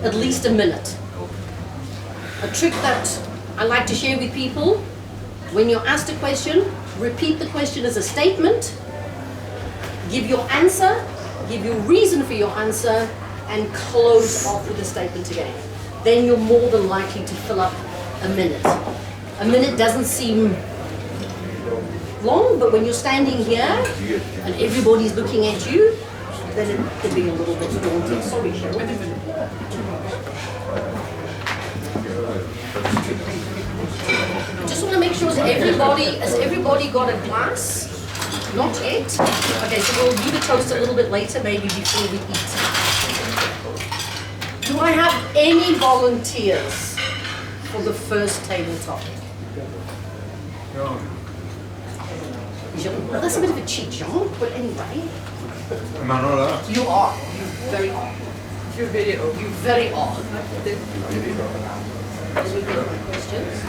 at least a minute. A trick that I like to share with people, when you're asked a question, repeat the question as a statement, give your answer, give your reason for your answer, and close off with a statement again. Then you're more than likely to fill up a minute. A minute doesn't seem long, but when you're standing here and everybody's looking at you, then it can be a little bit daunting. Sorry, Cheryl. I just want to make sure has everybody got a glass? Not yet. Okay, so we'll do the toast a little bit later, maybe before we eat. Do I have any volunteers for the first table topic? Jean. Well, that's a bit of a cheat, Jean, but anyway. Am I not allowed? You are. You very are. You're very old. You very are. Let me get my questions.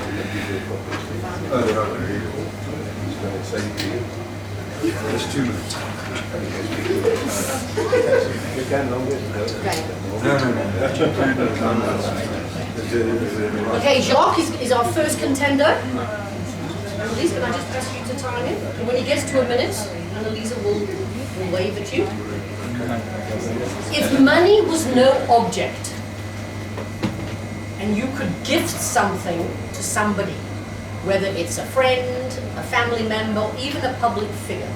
There's 2 minutes. Okay, Jacques is our first contender. Annalise, can I just ask you to time him? And when he gets to a minute, Annalise will wave at you. If money was no object, and you could gift something to somebody, whether it's a friend, a family member, or even a public figure,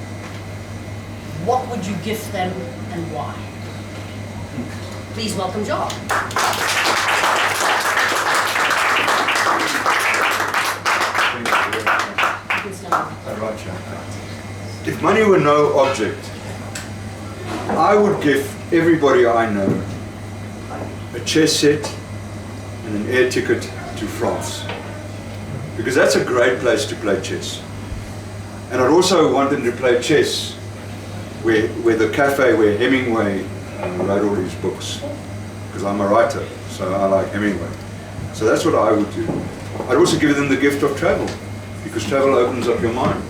what would you gift them and why? Please welcome Jacques. If money were no object, I would give everybody I know a chess set and an air ticket to France, because that's a great place to play chess. And I'd also want them to play chess where the cafe where Hemingway wrote all his books, because I'm a writer, so I like Hemingway. So that's what I would do. I'd also give them the gift of travel, because travel opens up your mind.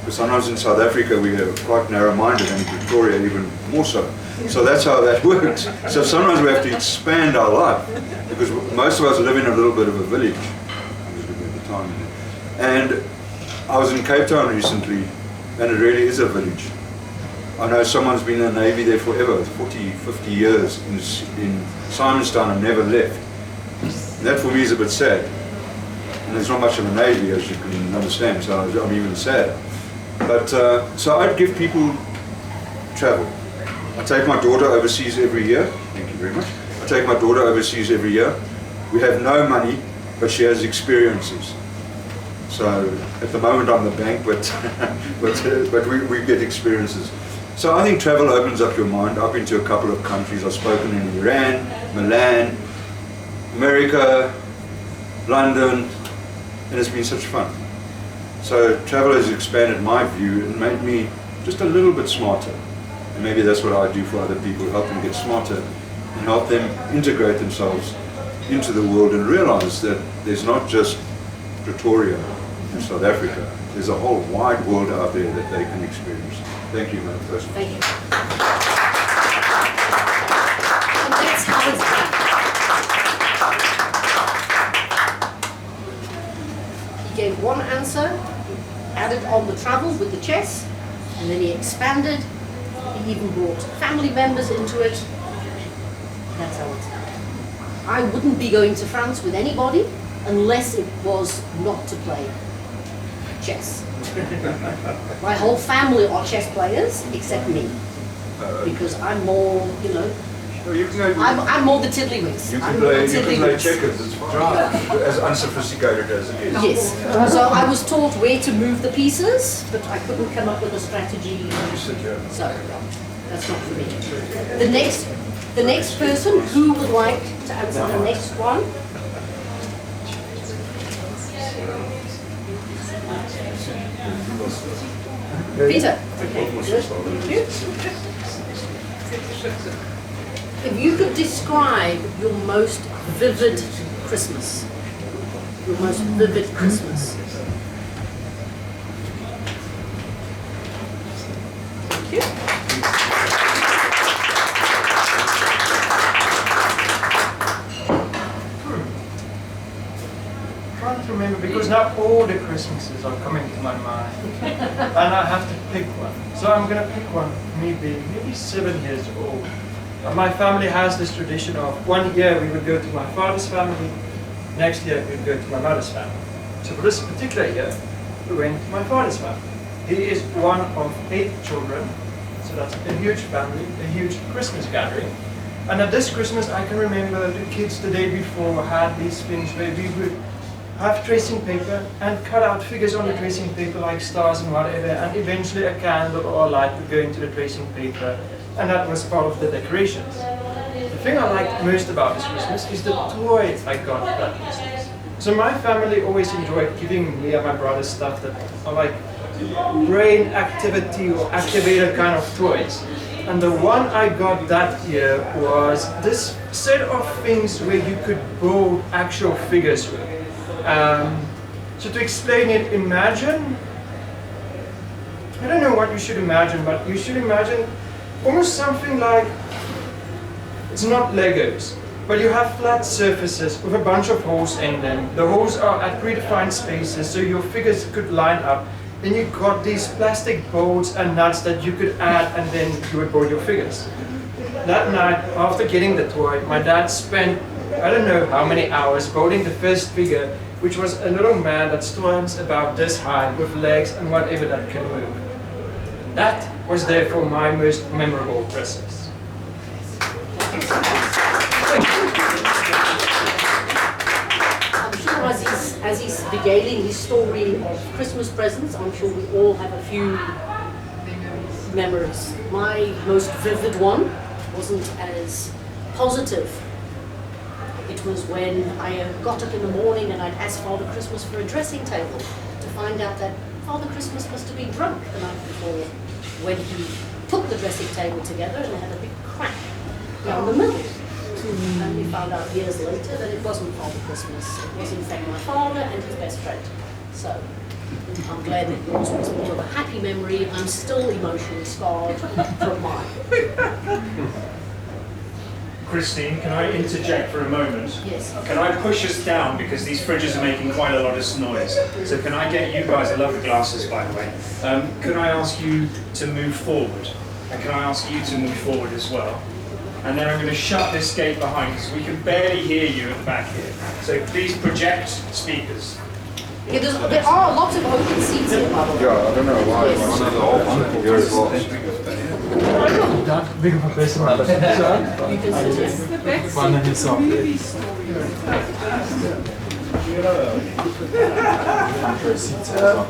Because sometimes in South Africa we are quite narrow-minded, and in Pretoria even more so. So that's how that works. So sometimes we have to expand our life, because most of us live in a little bit of a village. At the time. And I was in Cape Town recently, and it really is a village. I know someone's been in the Navy there forever, 40, 50 years in Simonstown and never left. And that for me is a bit sad. And there's not much of a Navy, as you can understand, so I'm even sadder. But, so I'd give people travel. I take my daughter overseas every year. Thank you very much. I take my daughter overseas every year. We have no money, but she has experiences. So at the moment I'm the bank, but we get experiences. So I think travel opens up your mind. I've been to a couple of countries. I've spoken in Iran, Milan, America, London, and it's been such fun. So travel has expanded my view and made me just a little bit smarter. And maybe that's what I do for other people, help them get smarter and help them integrate themselves into the world and realize that there's not just Pretoria in South Africa. There's a whole wide world out there that they can experience. Thank you, man. Thank you. And that's how it's done. He gave one answer, he added on the travel with the chess, and then he expanded. He even brought family members into it. That's how it's done. I wouldn't be going to France with anybody unless it was not to play chess. My whole family are chess players, except me, because I'm more, you know, I'm more the tiddlywinks. You can play checkers, it's fine. As unsophisticated as it is. Yes. So I was taught where to move the pieces, but I couldn't come up with a strategy. So that's not for me. The next person, who would like to answer the next one? Pieter. Okay, good. Thank you. If you could describe your most vivid Christmas. Your most vivid Christmas. Thank you. can't remember because now all the Christmases are coming to my mind, and I have to pick one. So I'm gonna pick one. Me being maybe 7 years old. My family has this tradition of 1 year we would go to my father's family, next year we would go to my mother's family. So for this particular year, we went to my father's family. He is one of 8 children, so that's a huge family, a huge Christmas gathering. And at this Christmas, I can remember the kids the day before had these things where we would have tracing paper and cut out figures on the tracing paper like stars and whatever, and eventually a candle or a light would go into the tracing paper, and that was part of the decorations. The thing I liked most about this Christmas is the toys I got that Christmas. So my family always enjoyed giving me and my brother stuff that are like brain activity or activated kind of toys. And the one I got that year was this set of things where you could build actual figures with. So to explain it, imagine, I don't know what you should imagine, but you should imagine almost something like, it's not Legos, but you have flat surfaces with a bunch of holes in them. The holes are at predefined spaces, so your figures could line up. Then you got these plastic bolts and nuts that you could add, and then you would build your figures. That night, after getting the toy, my dad spent, I don't know how many hours building the first figure, which was a little man that stands about this high with legs and whatever that can move. That was therefore my most memorable Christmas. I'm sure as he's beguiling his story of Christmas presents, I'm sure we all have a few memories. My most vivid one wasn't as positive. It was when I got up in the morning and I'd asked Father Christmas for a dressing table to find out that Father Christmas must have been drunk the night before when he put the dressing table together and had a big crack down the middle. And we found out years later that it wasn't Father Christmas. It was in fact my father and his best friend. So I'm glad that yours was more of a happy memory. I'm still emotionally scarred from mine. Christine, can I interject for a moment? Yes. Can I push us down because these fridges are making quite a lot of noise? So can I get you guys, I love the glasses by the way, can I ask you to move forward? And can I ask you to move forward as well? And then I'm going to shut this gate behind us. We can barely hear you at the back here. So please project speakers. Yeah, there are lots of open seats here, by the way. Yeah, I don't know why. That big of a person. You can sit here.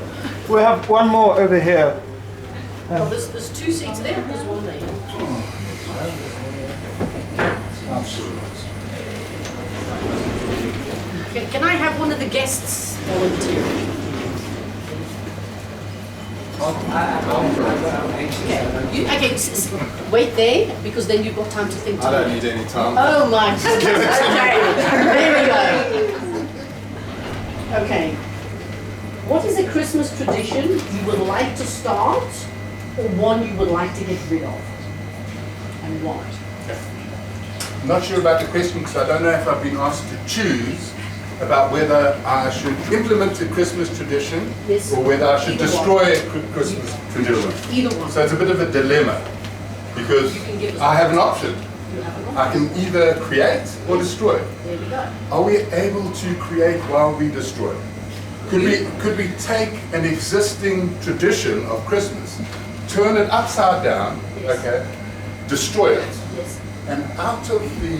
We have one more over here. Well, there's 2 seats there, there's one there. Can I have one of the guests volunteer? Okay, wait there, because then you've got time to think. I don't need any time. Oh my goodness, okay, there we go. Okay, what is a Christmas tradition you would like to start, or one you would like to get rid of? And why? I'm not sure about the question because I don't know if I've been asked to choose about whether I should implement a Christmas tradition Yes. or whether I should Either destroy a Christmas tradition. Either one. So it's a bit of a dilemma because You can give us I have an option. You have a I can either create or destroy. There we go. Are we able to create while we destroy? Could we take an existing tradition of Christmas, turn it upside down, Yes. okay, destroy it, Yes. and out of the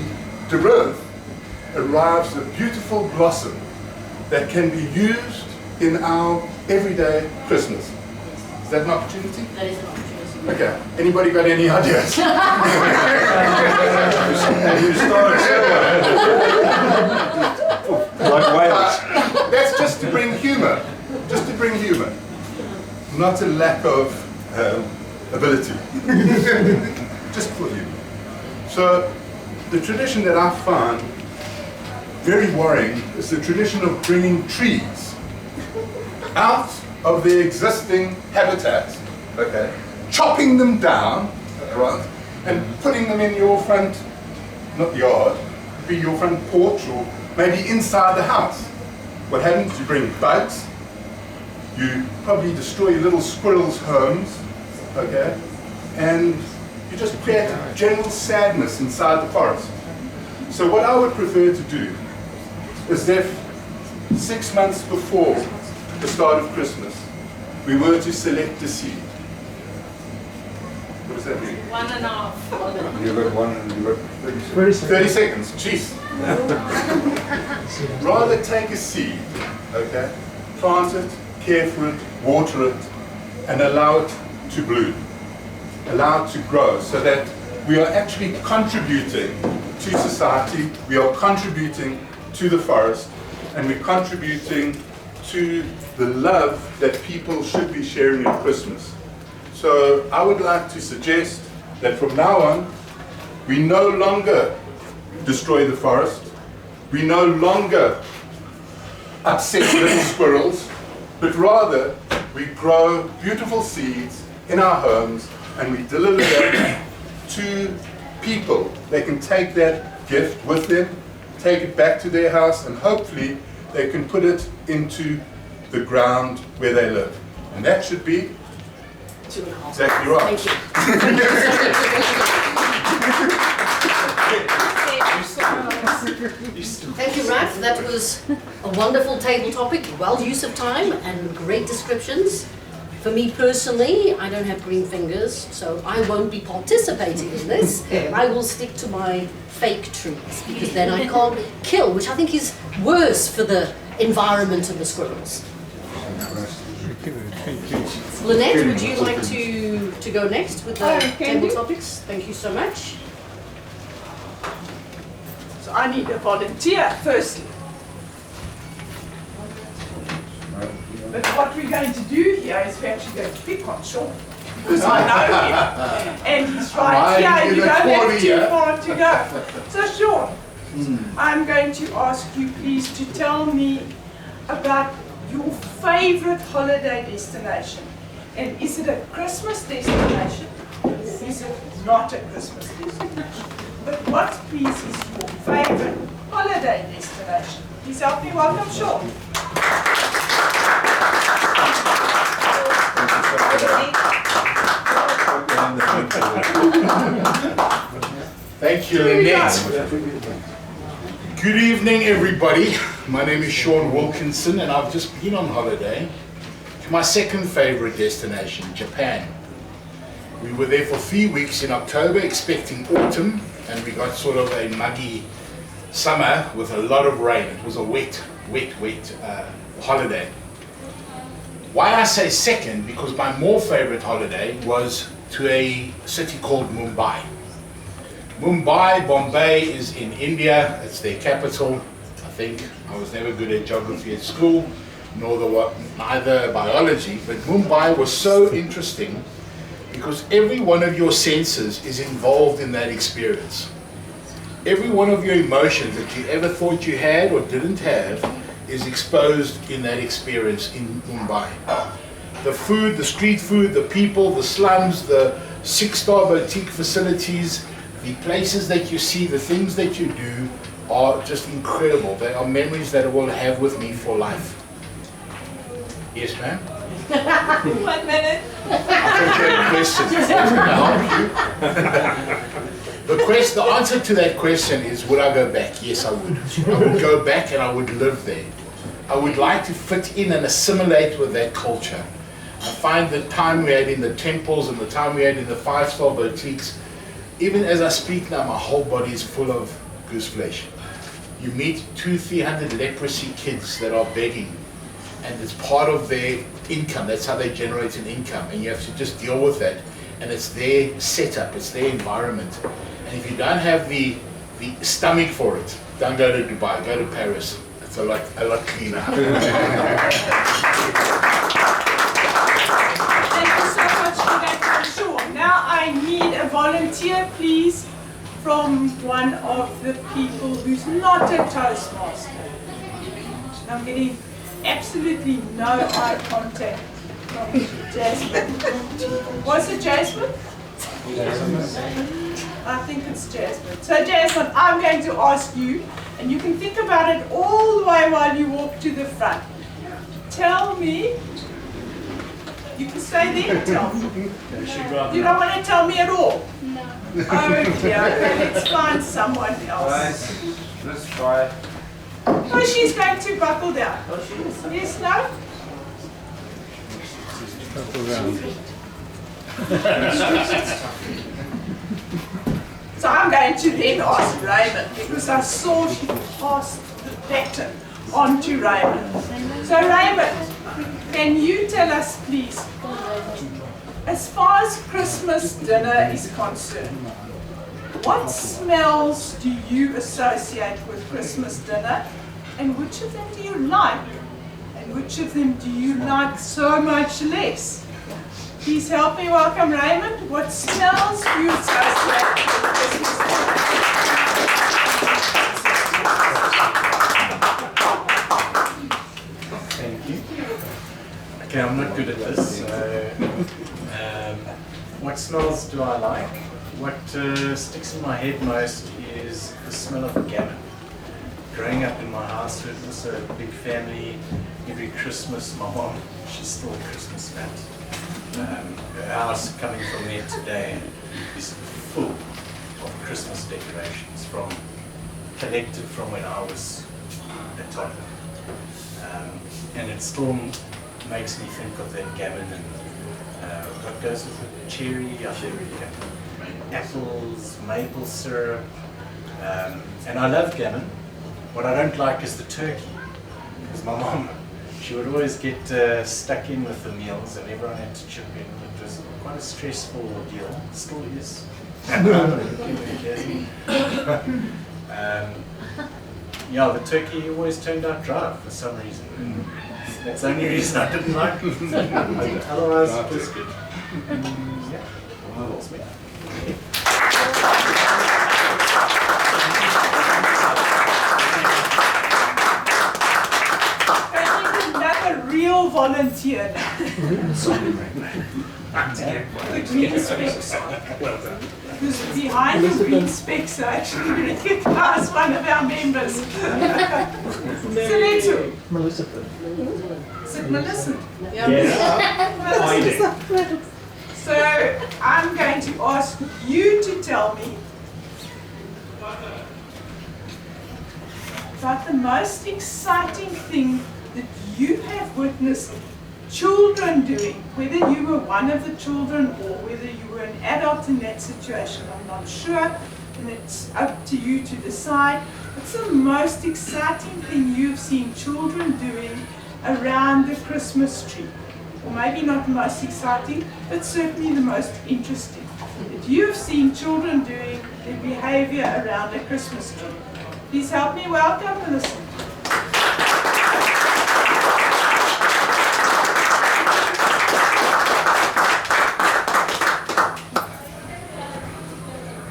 earth arrives a beautiful blossom that can be used in our everyday Christmas. Is that an opportunity? That is an opportunity. Okay. Anybody got any ideas? Like Wales. That's just to bring humor. Just to bring humor. Not a lack of ability. Just for humor. So, the tradition that I found very worrying is the tradition of bringing trees out of their existing habitats, okay, chopping them down, right, and putting them in your front, not yard, be your front porch or maybe inside the house. what happens, you bring bugs, you probably destroy little squirrels' homes, okay, and you just create general sadness inside the forest. So what I would prefer to do is that 6 months before the start of Christmas, we were to select a seed. What does that mean? 1.5. You got 30 seconds. 30 seconds, jeez. Rather take a seed, okay, plant it, care for it, water it, and allow it to bloom. Allow it to grow so that we are actually contributing to society, we are contributing to the forest, and we're contributing to the love that people should be sharing at Christmas. So I would like to suggest that from now on, we no longer destroy the forest, we no longer upset little squirrels, but rather we grow beautiful seeds in our homes and we deliver them to people. They can take that gift with them, take it back to their house, and hopefully they can put it into the ground where they live. And that should be 2.5. exactly right. Thank you. Thank you, Ralf. That was a wonderful table topic, well use of time and great descriptions. For me personally, I don't have green fingers, so I won't be participating in this. I will stick to my fake trees, because then I can't kill, which I think is worse for the environment and the squirrels. Lynette, would you like to go next with the table topics? Thank you so much. So I need a volunteer firstly. But what we're going to do here is we're actually going to pick on Shaun. Because I know him. And he's right here. You don't have too far to go. So Shaun, I'm going to ask you please to tell me about your favorite holiday destination. And is it a Christmas destination or is it not a Christmas destination? But what please is your favorite holiday destination? Please help me welcome Shaun. Thank you, Lynette. Good evening, everybody. My name is Cheryl Wilkinson, and I've just been on holiday to my second favorite destination, Japan. We were there for 3 weeks in October, expecting autumn, and we got sort of a muggy summer with a lot of rain. It was a wet holiday. Why I say second, because my more favorite holiday was to a city called Mumbai. Mumbai, Bombay is in India, it's their capital, I think. I was never good at geography at school, neither biology, but Mumbai was so interesting because every one of your senses is involved in that experience. Every one of your emotions that you ever thought you had or didn't have is exposed in that experience in Mumbai. The food, the street food, the people, the slums, the 6-star boutique facilities, the places that you see, the things that you do are just incredible. They are memories that I will have with me for life. Yes, ma'am? 1 minute. I thought you had questions. Can I help you? The answer to that question is, would I go back? Yes, I would. I would go back and I would live there. I would like to fit in and assimilate with that culture. I find the time we had in the temples and the time we had in the 5-star boutiques, even as I speak now, my whole body is full of goose flesh. You meet 200-300 leprosy kids that are begging, and it's part of their income. That's how they generate an income, and you have to just deal with that. And it's their setup, it's their environment. And if you don't have the stomach for it, don't go to Dubai, go to Paris. It's a lot cleaner. Thank you so much for that, Shaun. Now I need a volunteer, please, from one of the people who's not a Toastmaster. I'm getting absolutely no eye contact from Jasmine. Was it Jasmine? I think it's Jasmine. So Jasmine, I'm going to ask you, And you can think about it all the way while you walk to the front. Tell me. You can stay there and tell me. You don't want to tell me at all? No. Oh dear, okay, let's find someone else. Let's try. Oh, she's going to buckle down. Oh, she is. Yes, no? So I'm going to then ask Raymond, because I saw she passed the pattern on to Raymond. So Raymond, can you tell us please, as far as Christmas dinner is concerned, what smells do you associate with Christmas dinner, and which of them do you like, and which of them do you like so much less? Please help me welcome Raymond. What smells do you associate with Christmas dinner? Thank you. Okay, I'm not good at this. So, what smells do I like? What sticks in my head most is the smell of gammon. Growing up in my house, it was a big family. Every Christmas, my mom, she's still a Christmas fan. Her house coming from there today is full of Christmas decorations, collected from when I was a toddler. And it still makes me think of that gammon and what goes with it, cherry, apples, maple syrup, and I love gammon. What I don't like is the turkey, because my mom, she would always get stuck in with the meals and everyone had to chip in. It was quite a stressful ordeal, still is. Yeah, the turkey always turned out dry for some reason. That's the only reason I didn't like it. Otherwise, it was good. Yeah, well, that's me. Another real volunteer now. The green specs. Well done. Who's behind the green specs, I actually recognize one of our members. Selectu. Melissa. Is it Melissa? Yes. So I'm going to ask you to tell me about the most exciting thing that you have witnessed children doing, whether you were one of the children or whether you were an adult in that situation, I'm not sure, and it's up to you to decide. What's the most exciting thing you've seen children doing around the Christmas tree? Or maybe not the most exciting, but certainly the most interesting. That you've seen children doing their behavior around a Christmas tree. Please help me welcome Melissa.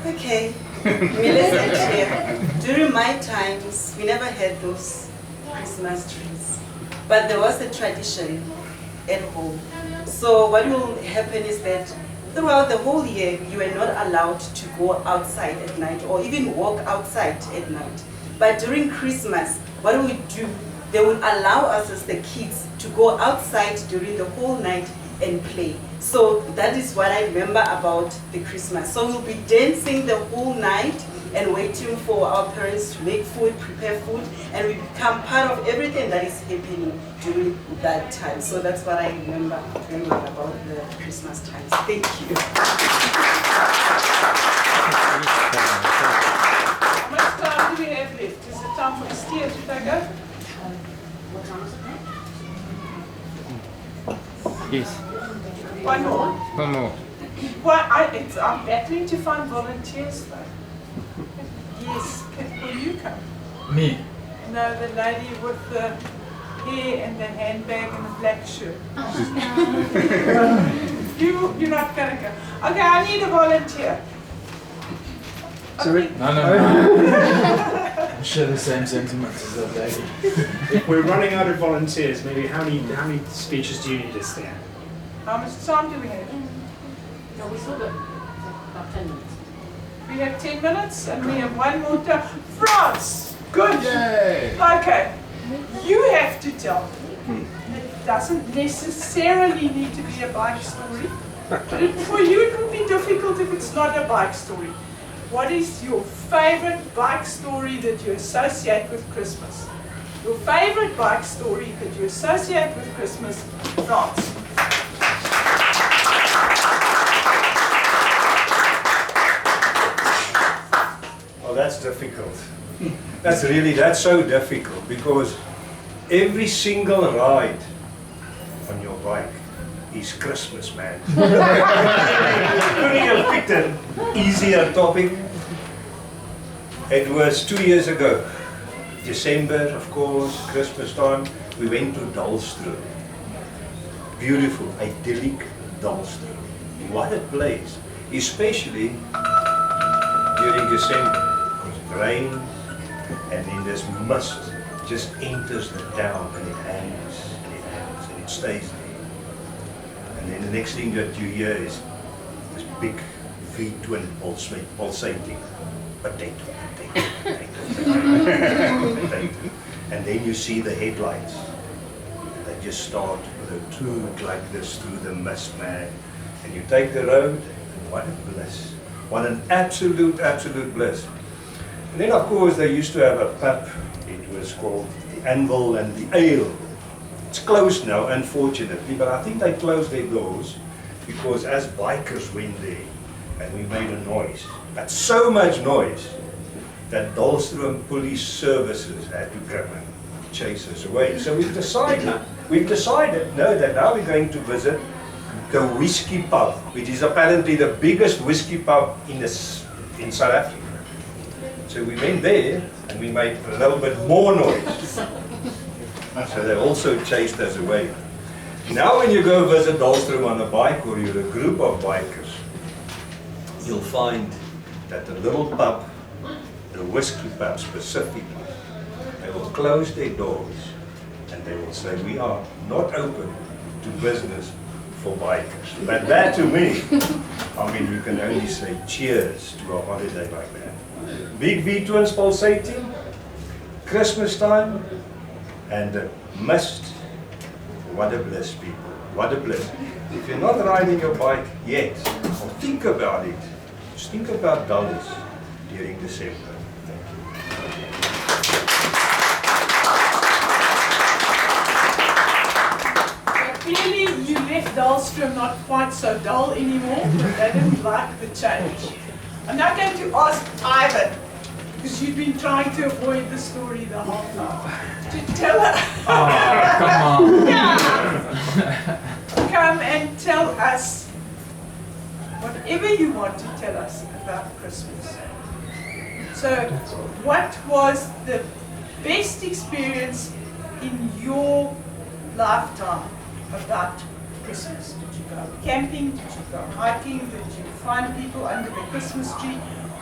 Okay, Melissa here. During my times, we never had those Christmas trees, but there was a tradition at home. So what will happen is that throughout the whole year, you were not allowed to go outside at night or even walk outside at night. But during Christmas, what we would do, they would allow us as the kids to go outside during the whole night and play. So that is what I remember about the Christmas. So we'll be dancing the whole night and waiting for our parents to make food, prepare food, and we become part of everything that is happening during that time. So that's what I remember very well about the Christmas times. Thank you. How much time do we have left? Is it time for the steers to take over? What time is it? Yes, One more? one more. Well, I'm battling to find volunteers though. Yes, will you come? Me. No, the lady with the hair and the handbag and the black shirt. You're not going to go. Okay, I need a volunteer. Sorry? Okay. No. I share the same sentiments as that lady. If we're running out of volunteers, maybe how many speeches do you need us there? How much time do we have? No, we still got about 10 minutes. We have 10 minutes and we have one more time. Frans! Good. Yay! Okay. You have to tell me. It doesn't necessarily need to be a bike story. But for you it would be difficult if it's not a bike story. What is your favorite bike story that you associate with Christmas? Your favorite bike story that you associate with Christmas, Frans. Oh, that's difficult. That's so difficult because every single ride on your bike is Christmas, man. Couldn't have picked an easier topic. It was 2 years ago, December, of course, Christmas time. We went to Dalstroom. Beautiful, idyllic Dalstroom. What a place, especially during December, because it rains and then this mist just enters the town and it hangs and it stays there. And then the next thing that you hear is this big V-twin pulsating potato. And then you see the headlights. They just start with a toot like this through the mist, man. And you take the road, and what a bliss. What an absolute bliss. And then of course they used to have a pub. It was called the Anvil and the Ale. It's closed now, unfortunately, but I think they closed their doors because as bikers went there and we made a noise, but so much noise that Dalstroom police services had to come and chase us away. So we've decided no, that now we're going to visit the whiskey pub, which is apparently the biggest whiskey pub in South Africa. So we went there and we made a little bit more noise. So they also chased us away. Now when you go visit Dalstroom on a bike or you're a group of bikers, you'll find that the little pub, the whiskey pub specifically, they will close their doors and they will say, we are not open to business for bikers. But that to me, I mean, we can only say cheers to a holiday like that. Big V-twins pulsating, Christmas time, and the mist. What a bliss, people. What a bliss. If you're not riding your bike yet, or think about it, just think about dollars during December. Clearly you left Dalstroom not quite so dull anymore, but they didn't like the change. I'm now going to ask Ivan, because you've been trying to avoid the story the whole time, to tell us. Oh, come on. Yeah. Come and tell us whatever you want to tell us about Christmas. So, what was the best experience in your lifetime about Christmas? Did you go camping? Did you go hiking? Did you find people under the Christmas tree?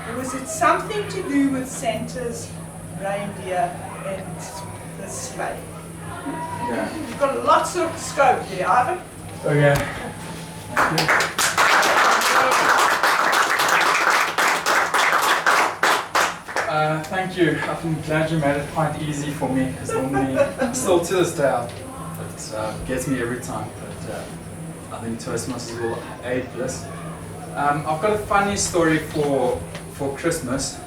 Or was it something to do with Santa's reindeer and the sleigh? Yeah. You've got lots of scope there, Ivan. Okay. Thank you. I'm glad you made it quite easy for me, because normally, still to this day, it gets me every time. But I think Toastmasters will aid this. I've got a funny story for Christmas.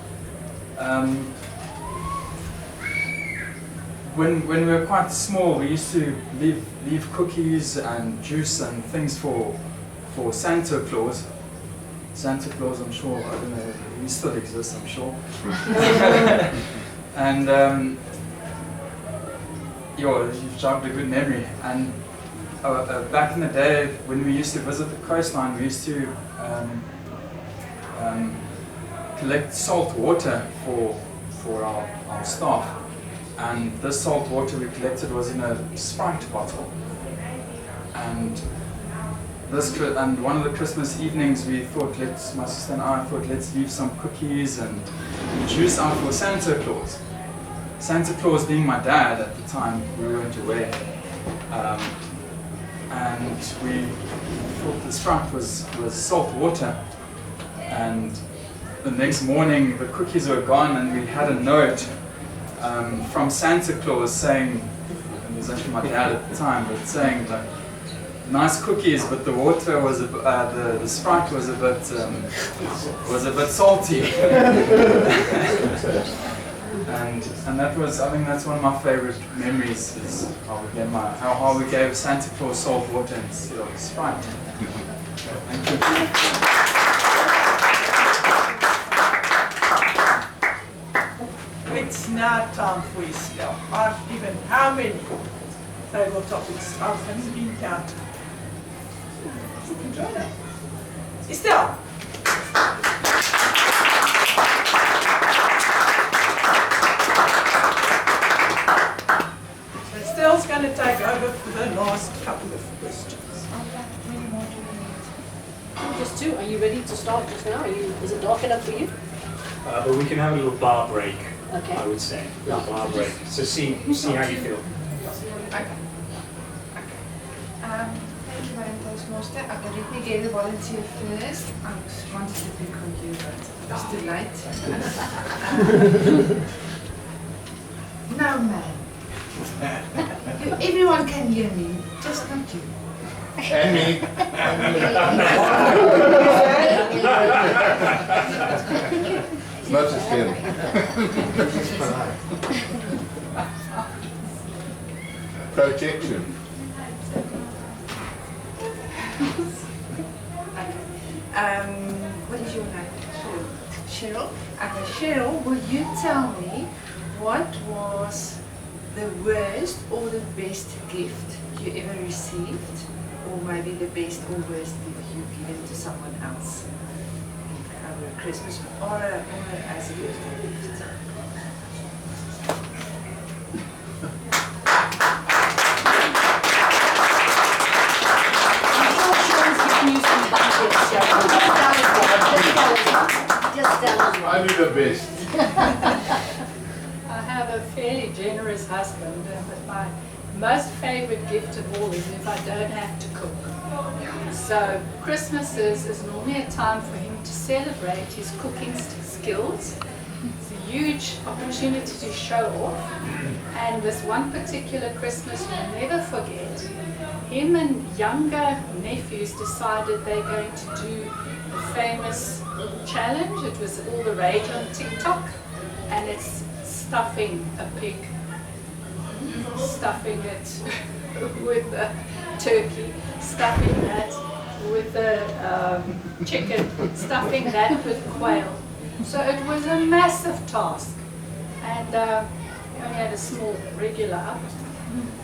When we were quite small, we used to leave cookies and juice and things for Santa Claus. Santa Claus, I'm sure, I don't know, he still exists, I'm sure. And you've jogged a good memory. And back in the day, when we used to visit the coastline, we used to collect salt water for our staff. And this salt water we collected was in a Sprite bottle. And one of the Christmas evenings, we thought, my sister and I thought, let's leave some cookies and juice out for Santa Claus. Santa Claus being my dad at the time, we weren't aware. And we thought the Sprite was salt water. And the next morning, the cookies were gone, and we had a note from Santa Claus saying, and it was actually my dad at the time, but saying like, nice cookies, but the water was the Sprite was a bit salty. and that was, I think that's one of my favorite memories, is how we gave Santa Claus salt water instead of Sprite. Thank you. It's now time for Estelle. I've given how many table topics? I haven't been counting. Estelle. So Estelle's going to take over for the last couple of questions. Just two. Are you ready to start just now? Is it dark enough for you? But we can have a little bar break, Okay. I would say. A little bar break. So see how you feel. Okay. Thank you very much, Master. Okay, let me get the volunteer first. I wanted to pick on you, but it's too late. No, man. Everyone can hear me, just not you. And me. It's not just him. Projection. What is your name? Cheryl. Okay, Cheryl, will you tell me what was the worst or the best gift you ever received? Or maybe the best or worst gift you've given to someone else over Christmas or as a birthday gift? I do the best. I have a fairly generous husband, but my most favorite gift of all is if I don't have to cook. So Christmas is normally a time for him to celebrate his cooking skills. It's a huge opportunity to show off. And this one particular Christmas we'll never forget, him and younger nephews decided they're going to do a famous challenge. It was all the rage on TikTok, and it's stuffing a pig, stuffing it with the turkey, stuffing that with the chicken, stuffing that with quail. So it was a massive task, and we only had a small regular oven.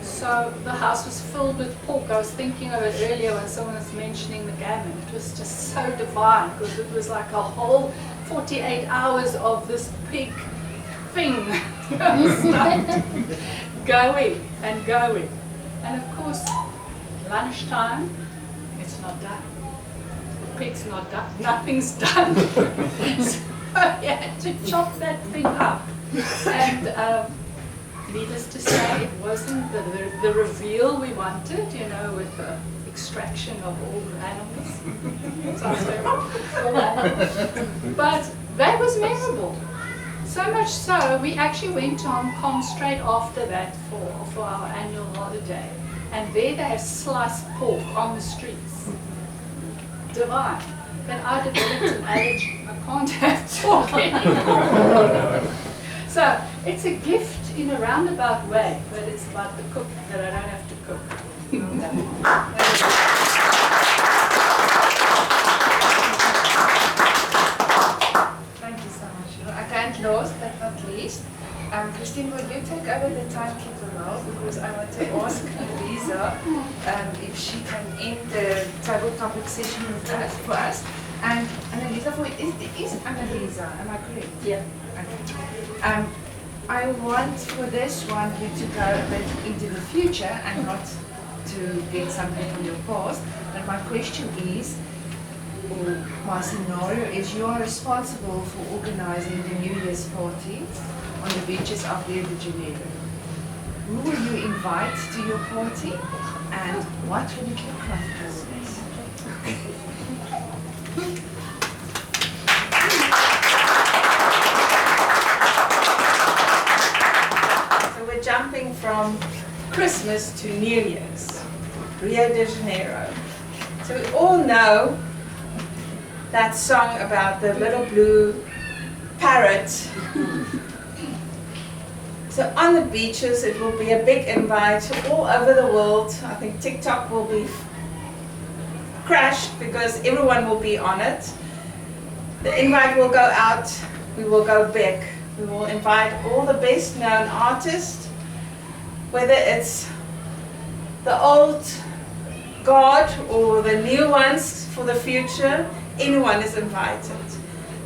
So the house was filled with pork. I was thinking of it earlier when someone was mentioning the gammon. It was just so divine because it was like a whole 48 hours of this pig thing going and going. And of course, lunchtime, it's not done. The pig's not done. Nothing's done. So you had to chop that thing up. And needless to say, it wasn't the reveal we wanted, you know, with the extraction of all the animals. Sounds terrible. But that was memorable. So much so, we actually went to Hong Kong straight after that for our annual holiday. And there they have sliced pork on the streets. Divine. But I developed an allergy. I can't have pork anymore. So it's a gift in a roundabout way, but it's about the cook that I don't have to cook. Thank you so much. Okay, and last but not least, Christine, will you take over the timekeeper role, because I want to ask Lisa if she can end the table topic session with us, for us. And Analize, is Analize, am I correct? Yeah. Okay. I want for this one you to go a bit into the future and not to get something from your past. But my question is, or my scenario is, you are responsible for organizing the New Year's party on the beaches of Rio de Janeiro. Who will you invite to your party and what will it look like for this? we're jumping from Christmas to New Year's, Rio de Janeiro. So we all know that song about the little blue parrot. So on the beaches, it will be a big invite all over the world. I think TikTok will be crashed because everyone will be on it. The invite will go out, we will go big. We will invite all the best known artists, whether it's the old guard or the new ones for the future, anyone is invited.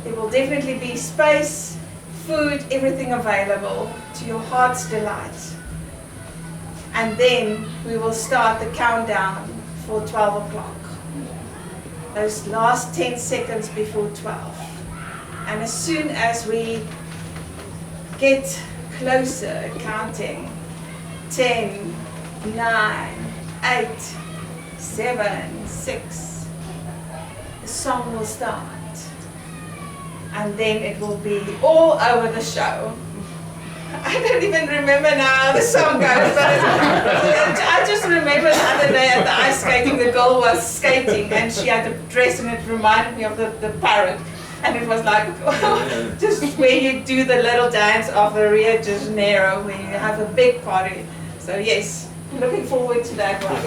There will definitely be space, food, everything available to your heart's delight. And then we will start the countdown for 12 o'clock. Those last 10 seconds before 12. And as soon as we get closer, counting 10, 9, 8, 7, 6, the song will start. And then it will be all over the show. I don't even remember now how the song goes, but I just remember the other day at the ice skating, the girl was skating and she had a dress and it reminded me of the parrot. And it was like, just where you do the little dance of the Rio de Janeiro, when you have a big party. So yes, looking forward to that one.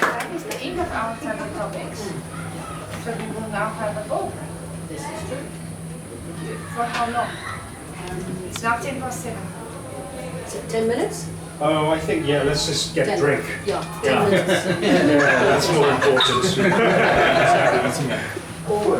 That is the end of our table topics. So we will now have a ball. This is true. For how long? It's now 7:10. Is it 10 minutes? Oh, I think, yeah, let's just get a 10. drink. Yeah, 10 minutes. Yeah, that's more important. Or